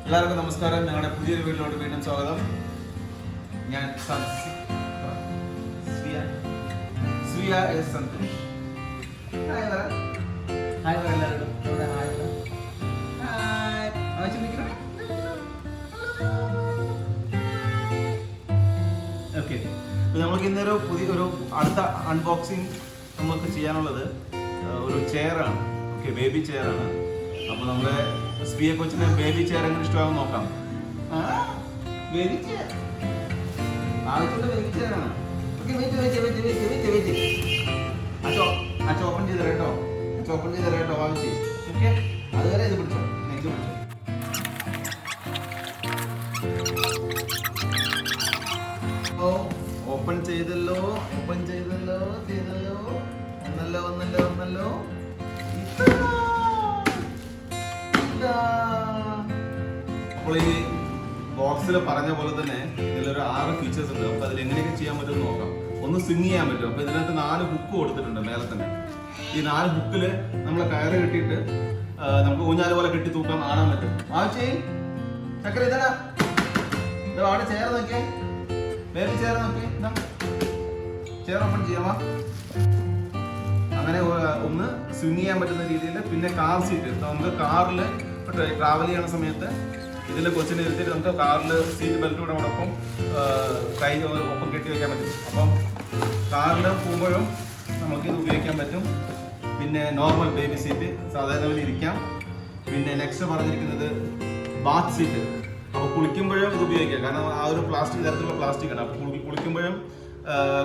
എല്ലാവർക്കും നമസ്കാരം. ഞങ്ങളുടെ പുതിയൊരു വീട്ടിലോട്ട് വീണ്ടും സ്വാഗതം. ഞാൻ സ്വിയ എസ് സന്തോഷ്. ഹായ് പറ, ഹായ് പറ എല്ലാവരോടും. ഹായ് പറ, ഹായ്. ഓക്കെ, നമ്മൾക്ക് ഇന്നൊരു പുതിയൊരു അടുത്ത അൺബോക്സിങ് നമുക്ക് ചെയ്യാനുള്ളത് ഒരു ചെയറാണ്. Okay, baby ചെയറാണ്. അപ്പോൾ നമ്മുടെ സ്പിയെ കൊച്ചിന് ബേബി ചെയർ എങ്ങനെ ഇഷ്ടമാകും നോക്കാം. ബേബി ചെയർ ആവശ്യമുള്ള ബേബി ചെയറാണ്. അച്ഛ ഓപ്പൺ ചെയ്ത് തരാം കേട്ടോ. ഓപ്പൺ ചെയ്ത് തരാം കേട്ടോ ആവശ്യം. ഓക്കെ, അതുവരെ ഇത് പിടിച്ചോ. നെക്സ്റ്റ് പിടിച്ചോ. ഓപ്പൺ ചെയ്തല്ലോ. ഒന്നല്ലോ. അപ്പോൾ ഈ ബോക്സിൽ പറഞ്ഞ പോലെ തന്നെ ഇതിലൊരു 6 ഫീച്ചേഴ്സ് ഉണ്ട്. നമുക്ക് അതിൽ എങ്ങനെയൊക്കെ ചെയ്യാൻ പറ്റുമെന്ന് നോക്കാം. ഒന്ന് സ്വിങ് ചെയ്യാൻ പറ്റും. അപ്പോൾ ഇതിനകത്ത് 4 ഹുക്ക് കൊടുത്തിട്ടുണ്ട് മേലെ തന്നെ. ഈ 4 ഹുക്കിൽ നമ്മൾ കയറ് കെട്ടിയിട്ട് നമുക്ക് ഊഞ്ഞാല് പോലെ കെട്ടി തൂക്കാൻ കാണാൻ പറ്റും. ചക്കര ഇതാ അവിടെ ചെയർ നോക്കിയേ. ബേബി ചെയർ നോക്കിയേ. ചെയർ ഓപ്പൺ ചെയ്യാമോ? അങ്ങനെ ഒന്ന് സ്വിങ് ചെയ്യാൻ പറ്റുന്ന രീതിയിൽ. പിന്നെ കാർ സീറ്റ്, നമുക്ക് കാറിൽ ട്രാവൽ ചെയ്യുന്ന സമയത്ത് ഇതിൽ കൊച്ചിനെ ഇരുത്തിയിട്ട് നമുക്ക് കാറിൽ സീറ്റ് ബെൽറ്റോടെ ഒപ്പം കൈ ഒപ്പം കെട്ടി വയ്ക്കാൻ പറ്റും. അപ്പം കാറിൽ പോകുമ്പോഴും നമുക്ക് ഇത് ഉപയോഗിക്കാൻ പറ്റും. പിന്നെ നോർമൽ ബേബി സീറ്റ് സാധാരണ പോലെ ഇരിക്കാം. പിന്നെ നെക്സ്റ്റ് പറഞ്ഞിരിക്കുന്നത് ബാത്ത് സീറ്റ്. അപ്പോൾ കുളിക്കുമ്പോഴും ഇത് ഉപയോഗിക്കാം. കാരണം ആ ഒരു തരത്തിലുള്ള പ്ലാസ്റ്റിക് ആണ്. അപ്പോൾ കുളിക്കുമ്പോഴും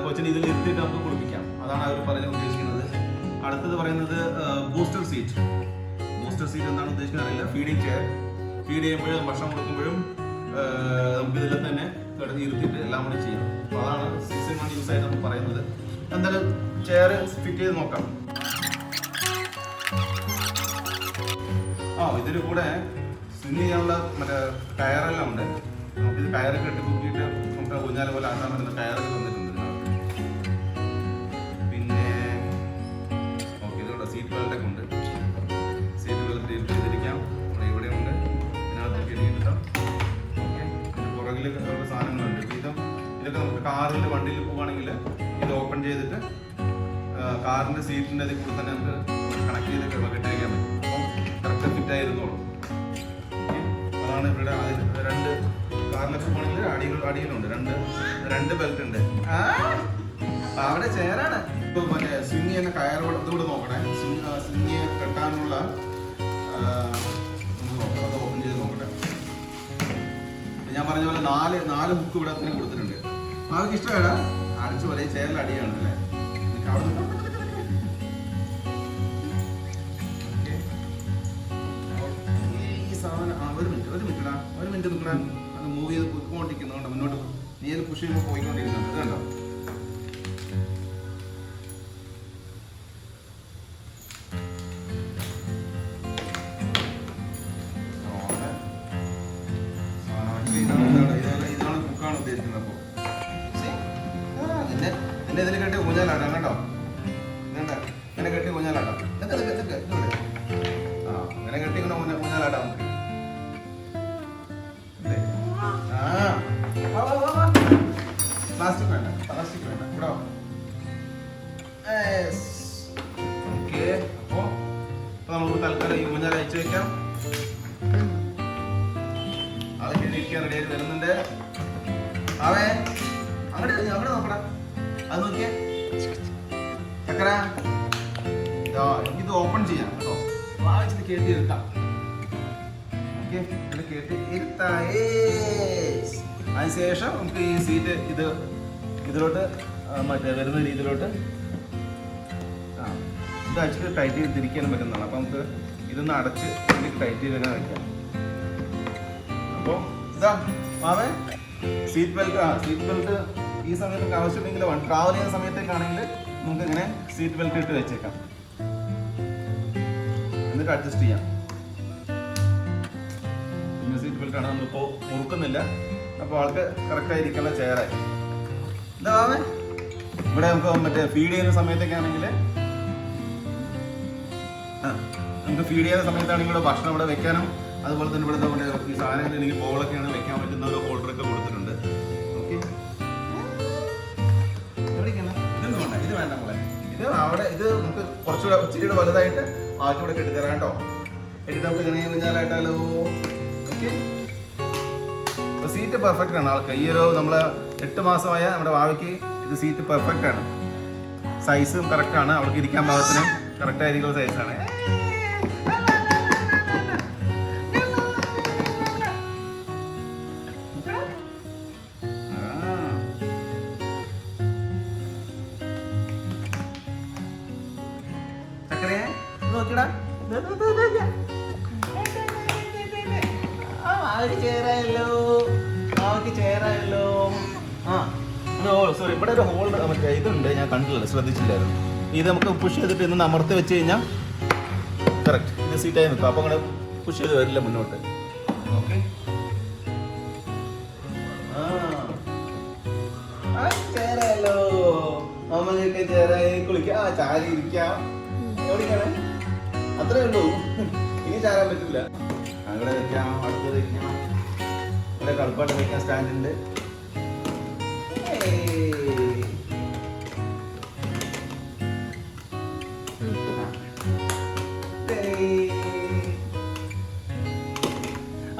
കൊച്ചിനെ ഇതിൽ ഇരുത്തിയിട്ട് നമുക്ക് കുളിപ്പിക്കാം. അതാണ് അവർ ഉദ്ദേശിക്കുന്നത്. അടുത്തത് പറയുന്നത് ബൂസ്റ്റർ സീറ്റ് എന്താണ് ഉദ്ദേശിക്കുന്നത് അറിയില്ല. Feeding chair. ഫീഡ് ചെയ്യുമ്പോഴും ഭക്ഷണം കൊടുക്കുമ്പോഴും നമുക്ക് ഇതിൽ തന്നെ ഇരുത്തിയിട്ട് എല്ലാം കൂടി ചെയ്യാം. അപ്പോൾ അതാണ് 6-in-1 യൂസ് ആയിട്ട് നമ്മൾ പറയുന്നത്. എന്തായാലും ചെയർ ഫിറ്റ് ചെയ്ത് നോക്കാം. ഇതിൽ കൂടെ സ്വിങ് ചെയ്യാനുള്ള മറ്റേ ടയറെല്ലാം ഉണ്ട്. നമുക്കിത് ടയർ കെട്ടി തൂക്കിയിട്ട് നമുക്ക് ഊഞ്ഞാല് പോലെ ആക്കാൻ പറ്റുന്ന ടയറൊക്കെ തന്നിട്ടുണ്ട്. പിന്നെ സീറ്റ് ബെൽറ്റൊക്കെ ഉണ്ട്. സീറ്റ് ബെൽറ്റ് ചെയ്തിരിക്കാം. ഇവിടെ ഉണ്ട്. ഇതിനകത്ത് കെട്ടിയിട്ടാം. ഓക്കെ, ഇതിന് പുറകിൽ സാധനങ്ങളുണ്ട്. ഇതൊക്കെ നമുക്ക് കാറിൽ വണ്ടിയിൽ പോവുകയാണെങ്കിൽ ഇത് ഓപ്പൺ ചെയ്തിട്ട് കാറിൻ്റെ സീറ്റിൻ്റെ അതിൽ കൂടെ തന്നെ നമുക്ക് കണക്ട് ചെയ്ത് കെട്ടിരിക്കാൻ പറ്റും. അപ്പം കറക്റ്റ് ഫിറ്റ് ആയിരുന്നോളൂ. അതാണ് ഇവിടെ 2 കാറിലൊക്കെ പോകണമെങ്കിൽ അടിയിലുണ്ട് രണ്ട് ബെൽറ്റ് ഉണ്ട്. അവിടെ ചെയറാണ്. ഇപ്പോൾ മറ്റേ സ്വിങ് ചെയ്യുന്ന കയർ ഇതുകൂടെ നോക്കണേ. സ്വിങ് കെട്ടാനുള്ള അത് ഓപ്പൺ ചെയ്ത് നോക്കട്ടെ. ഞാൻ പറഞ്ഞ പോലെ 4 ഹുക്ക് ഇവിടെ തന്നെ കൊടുത്തിട്ടുണ്ട്. അവർക്ക് ഇഷ്ടമേടാ അടിച്ചു പോലെ ചെയറിൽ അടിയാണ് അല്ലേ. അവിടെ ഈ സാധനം ഒരു മിനിറ്റ് നിൽക്കണ. അത് മൂവ് ചെയ്ത് പോയിക്കൊണ്ടിരിക്കുന്നുണ്ട്. മുന്നോട്ട് നീ അത് പുഷ് ചെയ്യുമ്പോൾ പോയിക്കൊണ്ടിരിക്കുന്നുണ്ട്. ഇത് കണ്ടോ? ഇതാണ് കുക്കാണ് ഉദ്ദേശിക്കുന്നത്. അപ്പോൾ നിന്നെ ഇതിൽ കെട്ടി ഊഞ്ഞാലാട്ടാം കേട്ടോ. ഇങ്ങനെ കെട്ടി ഊഞ്ഞാലാട്ടാം. അങ്ങനെ കെട്ടി ഇങ്ങനെ ഊഞ്ഞാലാട്ടാം നമുക്ക്. പ്ലാസ്റ്റിക് വേണ്ട ഇവിടെ. ഓക്കെ, അപ്പോൾ നമുക്ക് തൽക്കാലം ഈ ഊഞ്ഞാൽ അയച്ചു വെക്കാം. അതൊക്കെ ഇരിക്കാൻ റെഡി ആയിട്ട് വരുന്നുണ്ട്. അവിടെ നോക്കടാ. അത് നോക്കിയേ ചക്കര. എനിക്കിത് ഓപ്പൺ ചെയ്യാം കേട്ടോ. വാങ്ങിച്ചിട്ട് കേട്ടി ഇരുത്താം. ഓക്കെ, ഇവിടെ കേട്ടി ഇരുത്താം. അതിനുശേഷം നമുക്ക് ഈ സീറ്റ് ഇതിലോട്ട് മറ്റേ വരുന്ന രീതിയിലോട്ട് ഇത് അടിച്ചിട്ട് ടൈറ്റ് ചെയ്ത് തിരിക്കാനും പറ്റുന്നതാണ്. അപ്പോൾ നമുക്ക് ഇതൊന്ന് അടച്ച് ടൈറ്റ് ചെയ്ത് തന്നെ വയ്ക്കാം. അപ്പോൾ ഇതാ മാവേ സീറ്റ് ബെൽറ്റ് ഈ സമയത്തൊക്കെ ആവശ്യമുണ്ടെങ്കിൽ ട്രാവൽ ചെയ്യുന്ന സമയത്തേക്കാണെങ്കിൽ നമുക്ക് ഇങ്ങനെ സീറ്റ് ബെൽറ്റ് ഇട്ട് വെച്ചേക്കാം. എന്നിട്ട് അഡ്ജസ്റ്റ് ചെയ്യാം. പിന്നെ സീറ്റ് ബെൽറ്റാണ് നമ്മളിപ്പോൾ മുറുക്കുന്നില്ല. അപ്പോൾ ആൾക്ക് കറക്റ്റായിരിക്കുന്ന ചെയറായി. എന്താ മാവേ ഇവിടെ നമുക്ക് മറ്റേ ഫീഡ് ചെയ്യുന്ന സമയത്തൊക്കെയാണെങ്കിൽ നമുക്ക് ഫീഡ് ചെയ്യുന്ന സമയത്താണെങ്കിൽ ഭക്ഷണം ഇവിടെ വെക്കാനും അതുപോലെ തന്നെ ഇവിടെ നമ്മുടെ ഈ സാധനങ്ങൾ എനിക്ക് ബോളൊക്കെയാണ് വെക്കാൻ പറ്റുന്ന ഒരു ഹോൾഡറൊക്കെ കൊടുത്തിട്ടുണ്ട്. ഓക്കെ, എവിടേക്കാണ് ഇതൊന്നും വേണ്ട, ഇത് വേണ്ട നമ്മളെ ഇത് അവിടെ ഇത് നമുക്ക് കുറച്ചുകൂടെ ഇച്ചിരിയുടെ വലുതായിട്ട് ബാക്കിയൂടെ കെട്ടിത്തരാം കേട്ടോ. എന്നിട്ട് നമുക്ക് ഇങ്ങനെ കഴിഞ്ഞാലായിട്ടാലോ. ഓക്കെ, സീറ്റ് പെർഫെക്റ്റ് ആണ് ആൾക്ക്. ഈ ഒരു നമ്മൾ 8 മാസമായ നമ്മുടെ വാവയ്ക്ക് ഇത് സീറ്റ് പെർഫെക്റ്റ് ആണ്. സൈസും കറക്റ്റ് ആണ്. അവൾക്ക് ഇരിക്കാൻ പാകത്തിന് കറക്റ്റ് ആയിരിക്കുന്ന സൈസാണ്. ചക്കരയെ നോക്കിടാ, ചേരായല്ലോ. ആ സോറി, ഇവിടെ ഒരു ഹോൾഡർ മറ്റേ ഇതുണ്ട്, ഞാൻ കണ്ടില്ല, ശ്രദ്ധിച്ചില്ലായിരുന്നു. ഇത് നമുക്ക് പുഷ് ചെയ്തിട്ട് ഇന്ന് അമർത്തി വെച്ച് കഴിഞ്ഞാൽ കറക്റ്റ് ഇത് സീറ്റായി നിൽക്കും. അപ്പോൾ അങ്ങനെ പുഷ് ചെയ്ത് വരില്ല മുന്നോട്ട്. ഓക്കെ, ചേരായല്ലോ. അമ്മയൊക്കെ ചേരായി കുളിക്കാം, ചാരി ഇരിക്കാം. എവിടെയാണ്? അത്രേ ഉള്ളൂ, ഇനി ചാരാൻ പറ്റില്ല. അവിടെ വെക്കാം, അടുത്തത് വെക്കാം. ഇവിടെ കളിപ്പാട്ട് വെക്കാൻ സ്റ്റാൻഡുണ്ട്.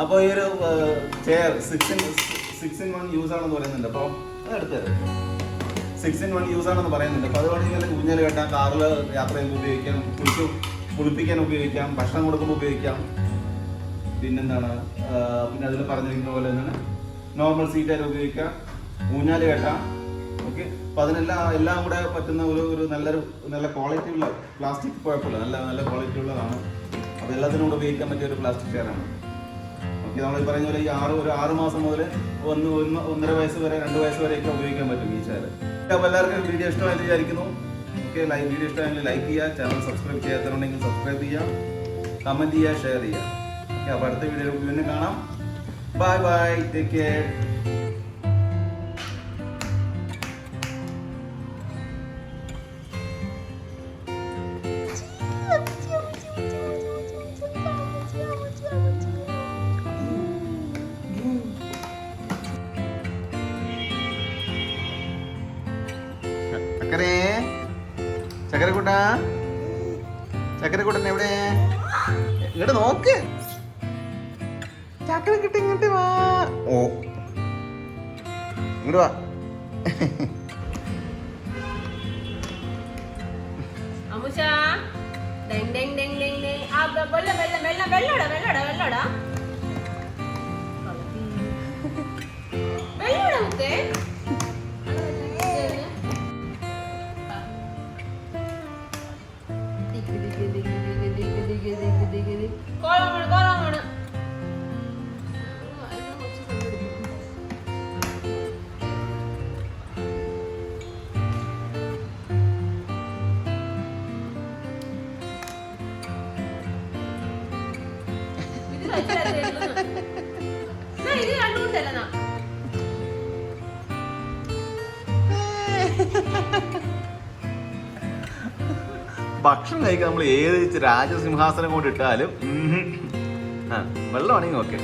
അപ്പോൾ ഈ ഒരു ചെയർ 6-in-1 യൂസ് ആണെന്ന് പറയുന്നുണ്ട്. അപ്പോൾ അത് എടുത്തത് 6-in-1 യൂസ് ആണെന്ന് പറയുന്നുണ്ട്. അപ്പോൾ അതുകൊണ്ട് ഇങ്ങനെ ഊഞ്ഞാൽ കെട്ടാം, കാറിൽ യാത്ര ചെയ്യുമ്പോൾ ഉപയോഗിക്കാം, കുളിപ്പിക്കാൻ ഉപയോഗിക്കാം, ഭക്ഷണം കൊടുക്കുമ്പോൾ ഉപയോഗിക്കാം. പിന്നെന്താണ്, പിന്നെ അതിൽ പറഞ്ഞിരിക്കുന്ന പോലെ തന്നെ നോർമൽ സീറ്റായിട്ട് ഉപയോഗിക്കാം, ഊഞ്ഞാൽ കെട്ടാം. ഓക്കെ, അപ്പോൾ എല്ലാം കൂടെ പറ്റുന്ന ഒരു നല്ല ക്വാളിറ്റി ഉള്ള പ്ലാസ്റ്റിക്, കുഴപ്പമില്ല, നല്ല ക്വാളിറ്റി ഉള്ളതാണ്. അപ്പോൾ എല്ലാത്തിനും കൂടെ ഉപയോഗിക്കാൻ പറ്റിയ ഒരു പ്ലാസ്റ്റിക് ചെയറാണ്. ഓക്കെ, നമ്മൾ ഈ പറഞ്ഞ പോലെ ഈ 6 മാസം മുതൽ 1.5 വയസ്സ് വരെ 2 വയസ്സ് വരെയൊക്കെ ഉപയോഗിക്കാൻ പറ്റും ഈ ചെയർ. അപ്പോൾ എല്ലാവർക്കും വീഡിയോ ഇഷ്ടമായെന്ന് വിചാരിക്കുന്നു. ഓക്കെ, വീഡിയോ ഇഷ്ടമായെങ്കിൽ ലൈക്ക് ചെയ്യുക, ചാനൽ സബ്സ്ക്രൈബ് ചെയ്യാത്തതുണ്ടെങ്കിൽ സബ്സ്ക്രൈബ് ചെയ്യുക, കമൻറ്റ് ചെയ്യുക, ഷെയർ ചെയ്യുക. ഓക്കെ, അപ്പോൾ അടുത്ത വീഡിയോ വീണ്ടും കാണാം. Bye bye, take care. ചക്കരക്കുട്ടൻ എവിടെ? ഇങ്ങോട്ട് നോക്ക്, ചക്കരക്കുട്ടൻ ഇങ്ങോട്ട് വാ. ഓ, ഇങ്ങോട്ട് വാ. ഭക്ഷണം കഴിക്കാൻ നമ്മൾ ഏത് രാജസിംഹാസനം കൊണ്ട് ഇട്ടാലും വെള്ളമാണെങ്കിൽ ഓക്കെ.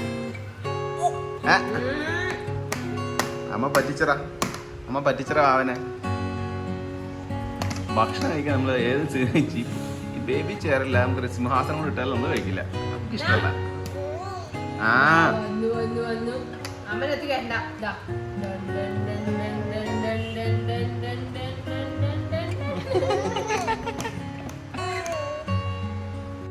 അമ്മ പറ്റിച്ചറ അവനെ. ഭക്ഷണം കഴിക്കാൻ നമ്മൾ ഏത് ഈ ബേബി ചെയറില്ല, നമുക്ക് സിംഹാസനം കൊണ്ട് ഇട്ടാലും നമ്മൾ കഴിക്കില്ല, നമുക്ക് ഇഷ്ടമല്ല.